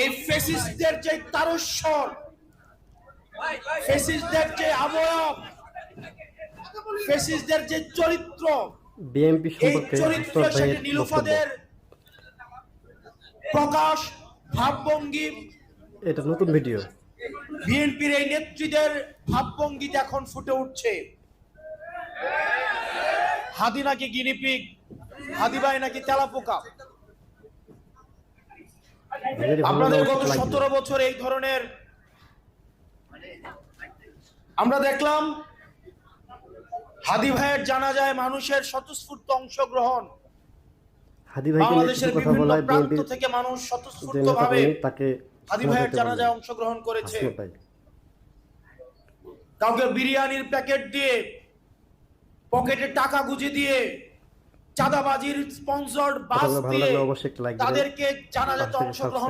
এই ফ্যাসিস্টদের যে তারস্বর, ফ্যাসিস্টদের যে অবয়ব, ফ্যাসিস্টদের যে চরিত্র, বিএনপি এই সম্পর্কে চরিত্র আশরাফ সেটি ভাইয়ের বক্তব্য। নীলুফাদের প্রকাশ, ভাবভঙ্গি, এটা নতুন ভিডিও। বিএনপির এই নেত্রীদের ভাবভঙ্গিতে এখন ফুটে উঠছে। হাদি নাকি গিনিপিগ, হাদি ভাই নাকি তেলাপোকা। আপনাদের গত 17 বছর এই ধরনের আমরা দেখলাম। হাদি ভাইয়ের জানাজায় মানুষের স্বতঃস্ফূর্ত অংশগ্রহণ, বাংলাদেশের বিভিন্ন প্রান্ত থেকে মানুষ স্বতঃস্ফূর্তভাবে হাদি ভাইয়ের জানাজায় অংশগ্রহণ করেছে। কাউকে বিরিয়ানির প্যাকেট দিয়ে, পকেটে টাকা গুঁজে দিয়ে, চাঁদাবাজির স্পন্সর্ড বাস দিয়ে তাদেরকে জানাজাতে অংশগ্রহণ